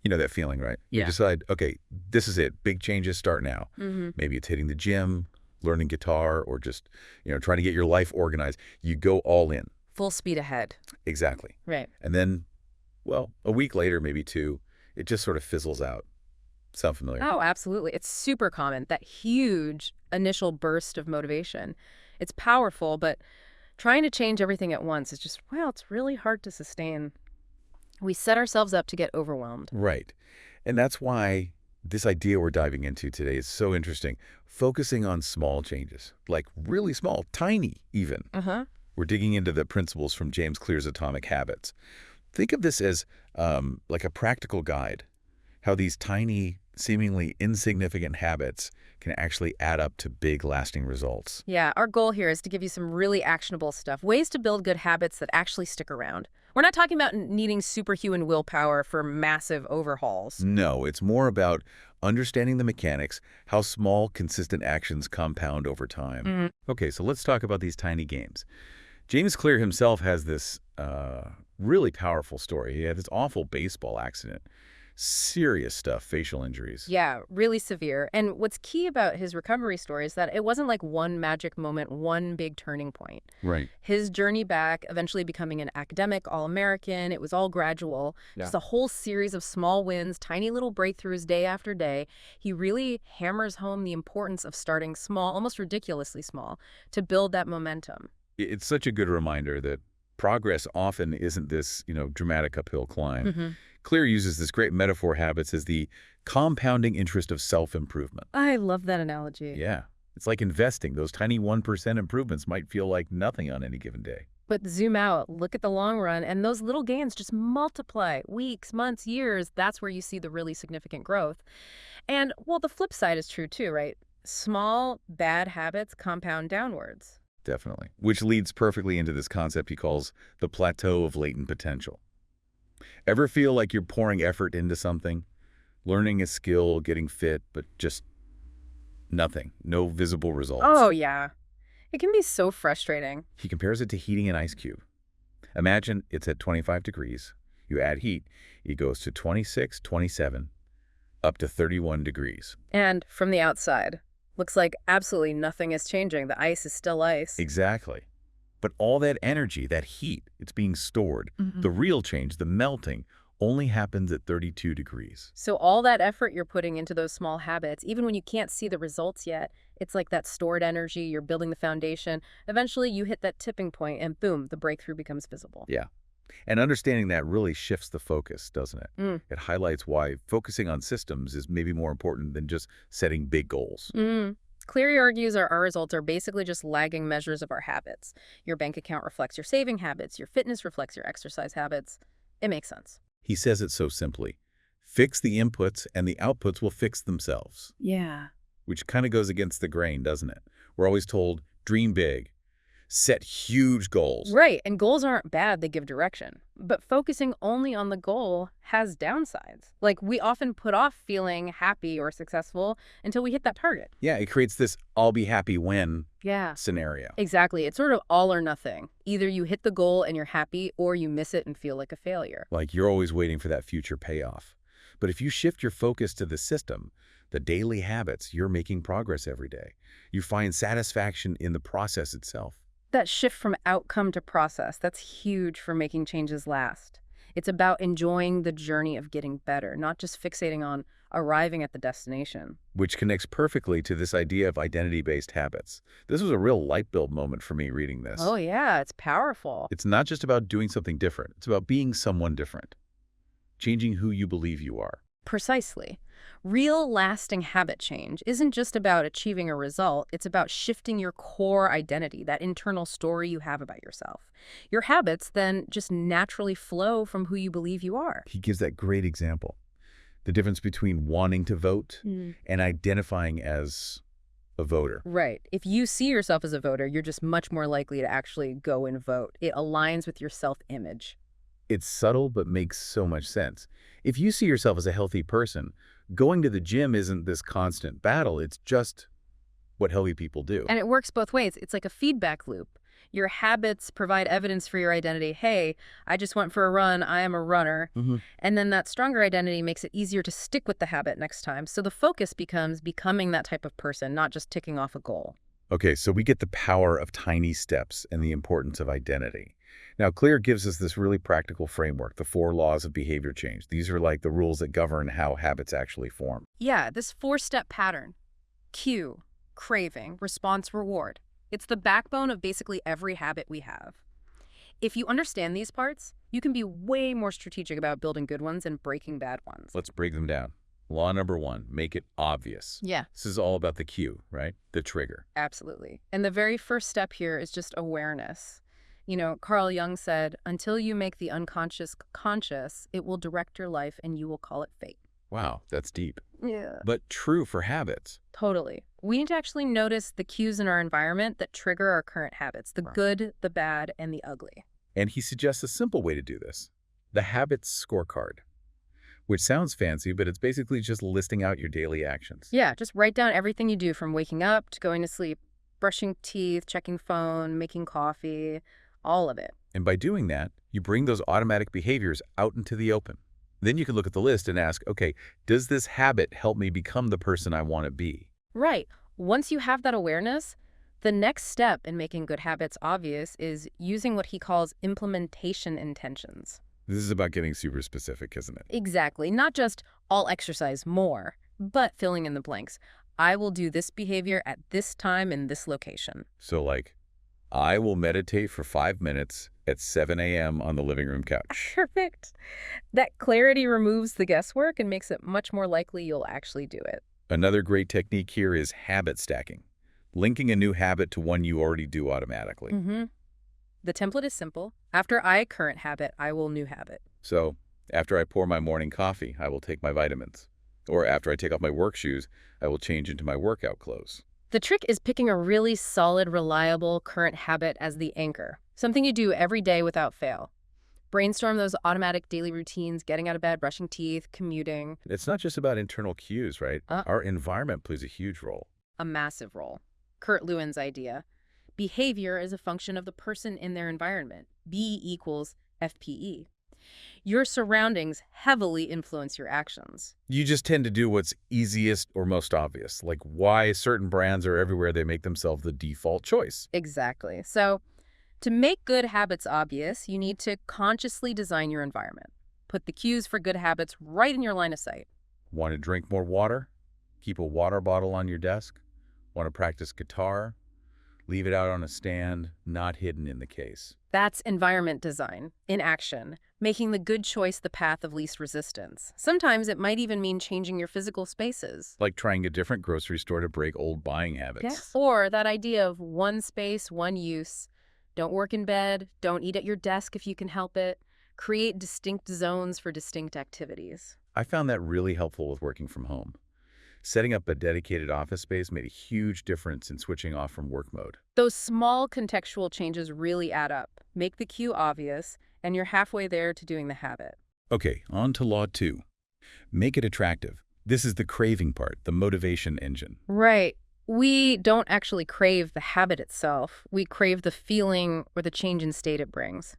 You know that feeling, right? You Yeah. decide, okay, this is it. Big changes start now. Maybe it's hitting the gym, learning guitar, or just, trying to get your life organized. You go all in. Full speed ahead. Exactly. Right. And then, well, a week later, maybe two, it just sort of fizzles out. Sound familiar? Oh, absolutely. It's super common, that huge initial burst of motivation. It's powerful, but trying to change everything at once is just, well, it's really hard to sustain. We set ourselves up to get overwhelmed. Right. And that's why this idea we're diving into today is so interesting. Focusing on small changes, like really small, tiny even. Uh-huh. We're digging into the principles from James Clear's Atomic Habits. Think of this as like a practical guide, how these tiny, seemingly insignificant habits can actually add up to big, lasting results. Yeah, our goal here is to give you some really actionable stuff, ways to build good habits that actually stick around. We're not talking about needing superhuman willpower for massive overhauls. No, it's more about understanding the mechanics, how small, consistent actions compound over time. Okay, so let's talk about these tiny gains. James Clear himself has this really powerful story. He had this awful baseball accident. Serious stuff, facial injuries. Yeah, really severe. And what's key about his recovery story is that it wasn't like one magic moment, one big turning point. Right. His journey back, eventually becoming an academic All-American, it was all gradual. Just a whole series of small wins, tiny little breakthroughs day after day. He really hammers home the importance of starting small, almost ridiculously small, to build that momentum. It's such a good reminder that progress often isn't this, dramatic uphill climb. Clear uses this great metaphor habits as the compounding interest of self-improvement. I love that analogy. Yeah. It's like investing. Those tiny 1% improvements might feel like nothing on any given day. But zoom out, look at the long run, and those little gains just multiply. Weeks, months, years, that's where you see the really significant growth. And, well, the flip side is true too, right? Small, bad habits compound downwards. Definitely. Which leads perfectly into this concept he calls the plateau of latent potential. Ever feel like you're pouring effort into something, learning a skill, getting fit, but just nothing, no visible results? Oh, yeah. It can be so frustrating. He compares it to heating an ice cube. Imagine it's at 25 degrees. You add heat, it goes to 26, 27, up to 31 degrees. And from the outside, looks like absolutely nothing is changing. The ice is still ice. Exactly. But all that energy, that heat, it's being stored. The real change, the melting, only happens at 32 degrees. So all that effort you're putting into those small habits, even when you can't see the results yet, it's like that stored energy, you're building the foundation. Eventually you hit that tipping point and boom, the breakthrough becomes visible. Yeah. And understanding that really shifts the focus, doesn't it? It highlights why focusing on systems is maybe more important than just setting big goals. Cleary argues our results are basically just lagging measures of our habits. Your bank account reflects your saving habits. Your fitness reflects your exercise habits. It makes sense. He says it so simply. Fix the inputs and the outputs will fix themselves. Yeah. Which kind of goes against the grain, doesn't it? We're always told, dream big, set huge goals. Right, and goals aren't bad, they give direction. But focusing only on the goal has downsides. Like, we often put off feeling happy or successful until we hit that target. Yeah, it creates this I'll be happy when scenario. Exactly. It's sort of all or nothing. Either you hit the goal and you're happy, or you miss it and feel like a failure. Like you're always waiting for that future payoff. But if you shift your focus to the system, the daily habits, you're making progress every day. You find satisfaction in the process itself. That shift from outcome to process, that's huge for making changes last. It's about enjoying the journey of getting better, not just fixating on arriving at the destination. Which connects perfectly to this idea of identity-based habits. This was a real light bulb moment for me reading this. Oh yeah, it's powerful. It's not just about doing something different. It's about being someone different. Changing who you believe you are. Precisely. Real lasting habit change isn't just about achieving a result, it's about shifting your core identity, that internal story you have about yourself. Your habits then just naturally flow from who you believe you are. He gives that great example. The difference between wanting to vote and identifying as a voter. Right. If you see yourself as a voter, you're just much more likely to actually go and vote. It aligns with your self-image. It's subtle, but makes so much sense. If you see yourself as a healthy person, going to the gym isn't this constant battle. It's just what healthy people do. And it works both ways. It's like a feedback loop. Your habits provide evidence for your identity. Hey, I just went for a run. I am a runner. And then that stronger identity makes it easier to stick with the habit next time. So the focus becomes becoming that type of person, not just ticking off a goal. Okay, so we get the power of tiny steps and the importance of identity. Now, Clear gives us this really practical framework, the 4 laws of behavior change. These are like the rules that govern how habits actually form. Yeah, this 4-step pattern. Cue, craving, response, reward. It's the backbone of basically every habit we have. If you understand these parts, you can be way more strategic about building good ones and breaking bad ones. Let's break them down. Law number 1, make it obvious. Yeah. This is all about the cue, right? The trigger. Absolutely. And the very first step here is just awareness. Carl Jung said, until you make the unconscious conscious, it will direct your life and you will call it fate. Wow, that's deep. Yeah. But true for habits. Totally. We need to actually notice the cues in our environment that trigger our current habits, the good, the bad, and the ugly. And he suggests a simple way to do this, the habits scorecard, which sounds fancy, but it's basically just listing out your daily actions. Yeah, just write down everything you do from waking up to going to sleep, brushing teeth, checking phone, making coffee, all of it. And by doing that, you bring those automatic behaviors out into the open. Then you can look at the list and ask, okay, does this habit help me become the person I want to be? Right. Once you have that awareness, the next step in making good habits obvious is using what he calls implementation intentions. This is about getting super specific, isn't it? Exactly. Not just I'll exercise more, but filling in the blanks. I will do this behavior at this time in this location. So like, I will meditate for 5 minutes at 7 a.m. on the living room couch. Perfect. That clarity removes the guesswork and makes it much more likely you'll actually do it. Another great technique here is habit stacking, linking a new habit to one you already do automatically. The template is simple. After I current habit, I will new habit. So after I pour my morning coffee, I will take my vitamins. Or after I take off my work shoes, I will change into my workout clothes. The trick is picking a really solid, reliable current habit as the anchor, something you do every day without fail. Brainstorm those automatic daily routines, getting out of bed, brushing teeth, commuting. It's not just about internal cues, right? Our environment plays a huge role. A massive role. Kurt Lewin's idea. Behavior is a function of the person in their environment. B equals FPE. Your surroundings heavily influence your actions. You just tend to do what's easiest or most obvious, like why certain brands are everywhere they make themselves the default choice. Exactly. So, to make good habits obvious, you need to consciously design your environment. Put the cues for good habits right in your line of sight. Want to drink more water? Keep a water bottle on your desk? Want to practice guitar? Leave it out on a stand, not hidden in the case. That's environment design in action, making the good choice the path of least resistance. Sometimes it might even mean changing your physical spaces. Like trying a different grocery store to break old buying habits. Yeah. Or that idea of one space, one use. Don't work in bed. Don't eat at your desk if you can help it. Create distinct zones for distinct activities. I found that really helpful with working from home. Setting up a dedicated office space made a huge difference in switching off from work mode. Those small contextual changes really add up. Make the cue obvious, and you're halfway there to doing the habit. Okay, on to law 2. Make it attractive. This is the craving part, the motivation engine. Right. We don't actually crave the habit itself. We crave the feeling or the change in state it brings.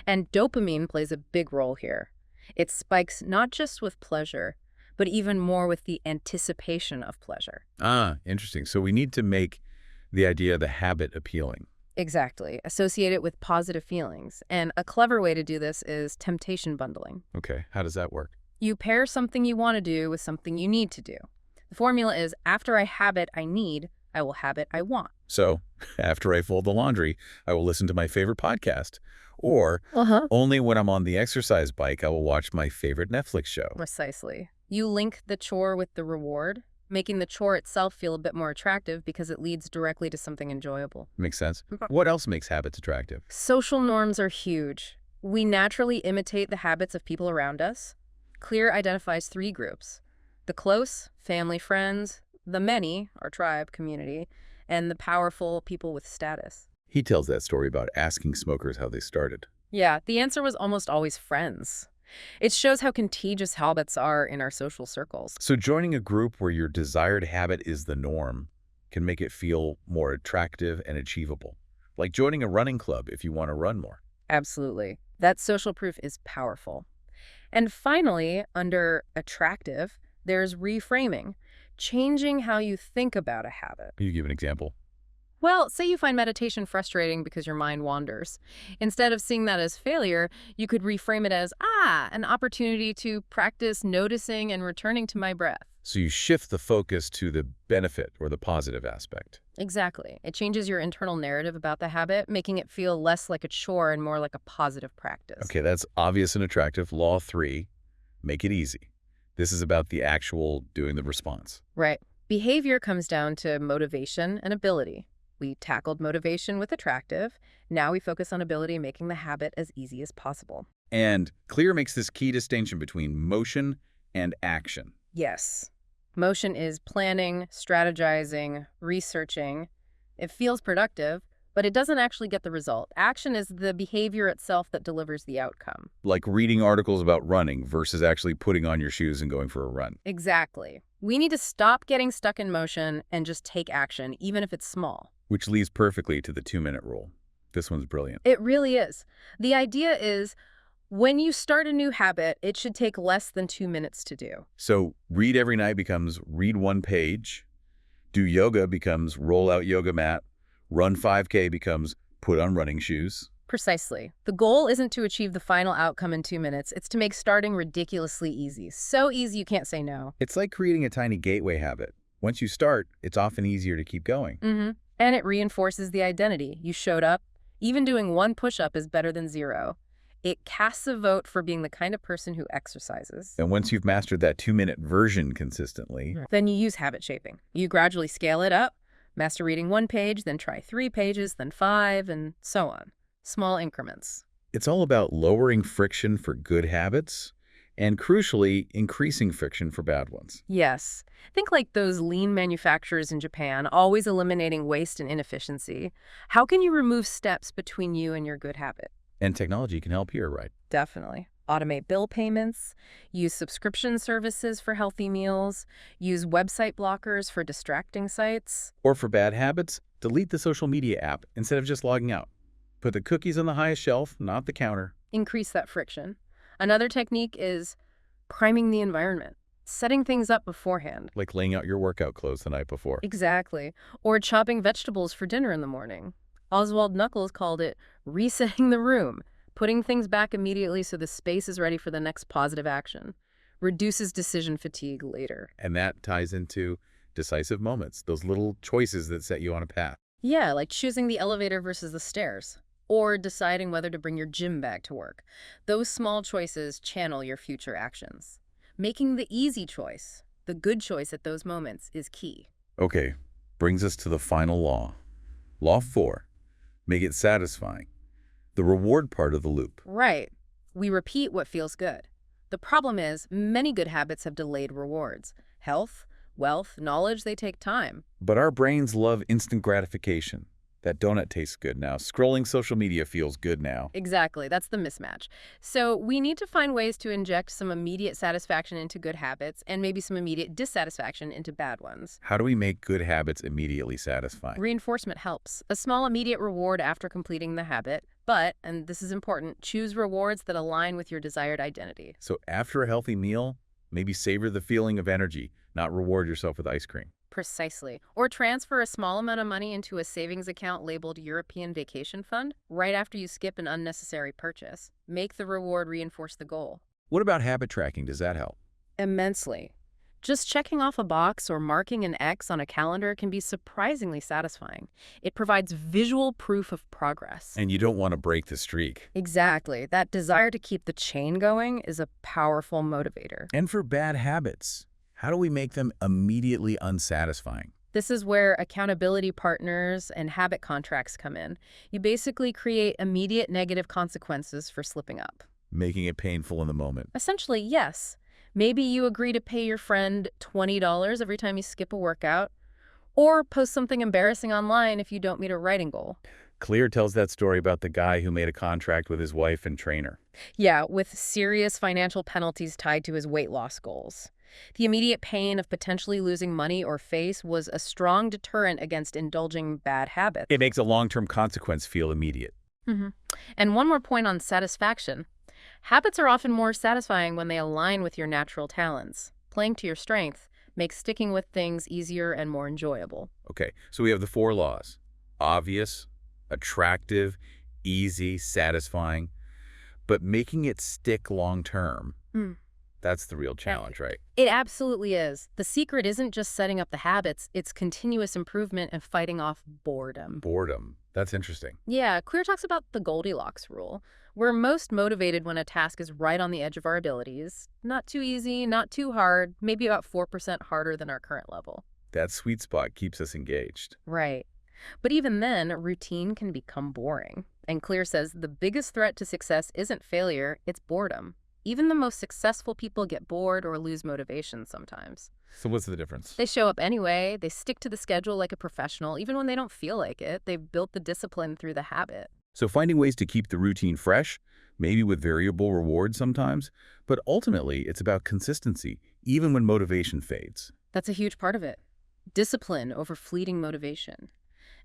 And dopamine plays a big role here. It spikes not just with pleasure, but even more with the anticipation of pleasure. Ah, interesting. So we need to make the idea of the habit appealing. Exactly. Associate it with positive feelings. And a clever way to do this is temptation bundling. Okay, how does that work? You pair something you want to do with something you need to do. The formula is, after I habit I need, I will habit I want. So, after I fold the laundry, I will listen to my favorite podcast. Or, only when I'm on the exercise bike, I will watch my favorite Netflix show. Precisely. You link the chore with the reward, making the chore itself feel a bit more attractive because it leads directly to something enjoyable. Makes sense. What else makes habits attractive? Social norms are huge. We naturally imitate the habits of people around us. Clear identifies 3 groups: the close, family, friends; the many, our tribe, community; and the powerful, people with status. He tells that story about asking smokers how they started. Yeah, the answer was almost always friends. It shows how contagious habits are in our social circles. So joining a group where your desired habit is the norm can make it feel more attractive and achievable. like joining a running club if you want to run more. Absolutely. That social proof is powerful. And finally, under attractive, there's reframing, changing how you think about a habit. Can you give an example? Well, say you find meditation frustrating because your mind wanders. Instead of seeing that as failure, you could reframe it as, an opportunity to practice noticing and returning to my breath. So you shift the focus to the benefit or the positive aspect. Exactly. It changes your internal narrative about the habit, making it feel less like a chore and more like a positive practice. Okay, that's obvious and attractive. Law 3, make it easy. This is about the actual doing the response. Right. Behavior comes down to motivation and ability. We tackled motivation with attractive. Now we focus on ability, making the habit as easy as possible. And Clear makes this key distinction between motion and action. Yes. Motion is planning, strategizing, researching. It feels productive, but it doesn't actually get the result. Action is the behavior itself that delivers the outcome. Like reading articles about running versus actually putting on your shoes and going for a run. Exactly. We need to stop getting stuck in motion and just take action, even if it's small. Which leads perfectly to the 2-minute rule. This one's brilliant. It really is. The idea is, when you start a new habit, it should take less than 2 minutes to do. So read every night becomes read 1 page. Do yoga becomes roll out yoga mat. Run 5K becomes put on running shoes. Precisely. The goal isn't to achieve the final outcome in 2 minutes. It's to make starting ridiculously easy. So easy you can't say no. It's like creating a tiny gateway habit. Once you start, it's often easier to keep going. And it reinforces the identity. You showed up. Even doing 1 push-up is better than 0. It casts a vote for being the kind of person who exercises. And once you've mastered that 2-minute version consistently, then you use habit shaping. You gradually scale it up, master reading 1 page, then try 3 pages, then 5, and so on. Small increments. it's all about lowering friction for good habits and, crucially, increasing friction for bad ones. Yes. Think like those lean manufacturers in Japan, always eliminating waste and inefficiency. How can you remove steps between you and your good habit? And technology can help here, right? Definitely. Automate bill payments, use subscription services for healthy meals, use website blockers for distracting sites. Or for bad habits, delete the social media app instead of just logging out. Put the cookies on the highest shelf, not the counter. Increase that friction. Another technique is priming the environment, setting things up beforehand. Like laying out your workout clothes the night before. Exactly. Or chopping vegetables for dinner in the morning. Oswald Knuckles called it resetting the room, putting things back immediately so the space is ready for the next positive action. Reduces decision fatigue later. And that ties into decisive moments, those little choices that set you on a path. Yeah, like choosing the elevator versus the stairs. Or deciding whether to bring your gym bag to work. Those small choices channel your future actions. Making the easy choice, the good choice at those moments, is key. Okay, brings us to the final law. Law 4. Make it satisfying. The reward part of the loop. Right. We repeat what feels good. The problem is, many good habits have delayed rewards. Health, wealth, knowledge, they take time. But our brains love instant gratification. That donut tastes good now. Scrolling social media feels good now. Exactly. That's the mismatch. So we need to find ways to inject some immediate satisfaction into good habits and maybe some immediate dissatisfaction into bad ones. How do we make good habits immediately satisfying? Reinforcement helps. A small immediate reward after completing the habit. But, and this is important, choose rewards that align with your desired identity. So after a healthy meal, maybe savor the feeling of energy, not reward yourself with ice cream. Precisely. Or transfer a small amount of money into a savings account labeled European Vacation Fund right after you skip an unnecessary purchase. Make the reward reinforce the goal. What about habit tracking? Does that help? Immensely. Just checking off a box or marking an X on a calendar can be surprisingly satisfying. It provides visual proof of progress. And you don't want to break the streak. Exactly. That desire to keep the chain going is a powerful motivator. And for bad habits, how do we make them immediately unsatisfying? This is where accountability partners and habit contracts come in. You basically create immediate negative consequences for slipping up. Making it painful in the moment. Essentially, yes. Maybe you agree to pay your friend $20 every time you skip a workout, or post something embarrassing online if you don't meet a writing goal. Clear tells that story about the guy who made a contract with his wife and trainer. Yeah, with serious financial penalties tied to his weight loss goals. The immediate pain of potentially losing money or face was a strong deterrent against indulging bad It habits. makes a long-term consequence feel immediate. hmm And one more point on satisfaction. Habits are often more satisfying when they align with your natural talents. Playing to your strength makes sticking with things easier and more enjoyable. Okay, so we have the 4 laws. Obvious, attractive, easy, satisfying, but making it stick long-term, Hmm. that's the real Yeah, challenge, right? it absolutely is. The secret isn't just setting up the habits, it's continuous improvement and fighting off boredom. Boredom. That's interesting. Yeah, Clear talks about the Goldilocks rule. We're most motivated when a task is right on the edge of our abilities. Not too easy, not too hard, maybe about 4% harder than our current level. That sweet spot keeps us engaged. Right. But even then, routine can become boring. And Clear says the biggest threat to success isn't failure, it's boredom. Even the most successful people get bored or lose motivation sometimes. So what's the difference? They show up anyway, they stick to the schedule like a professional, even when they don't feel like it. They've built the discipline through the habit. So finding ways to keep the routine fresh, maybe with variable rewards sometimes, but ultimately it's about consistency, even when motivation fades. That's a huge part of it. Discipline over fleeting motivation.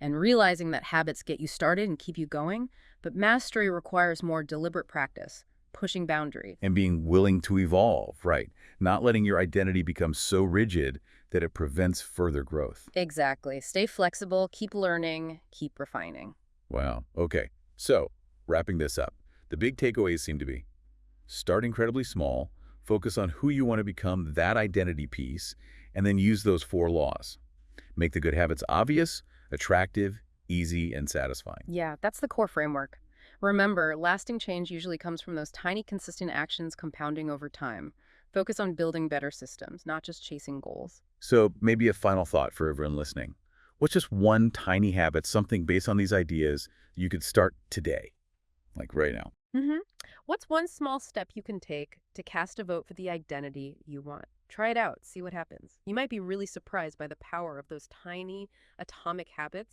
And realizing that habits get you started and keep you going, but mastery requires more deliberate practice, pushing boundaries. And being willing to evolve, right? Not letting your identity become so rigid that it prevents further growth. Exactly. Stay flexible, keep learning, keep refining. Wow. Okay. So, wrapping this up, the big takeaways seem to be start incredibly small, focus on who you want to become, that identity piece, and then use those 4 laws. Make the good habits obvious, attractive, easy, and satisfying. Yeah, that's the core framework. Remember, lasting change usually comes from those tiny, consistent actions compounding over time. Focus on building better systems, not just chasing goals. So, maybe a final thought for everyone listening. What's just one tiny habit, something based on these ideas you could start today, like right now? hmm What's one small step you can take to cast a vote for the identity you want? Try it out, see what happens. You might be really surprised by the power of those tiny atomic habits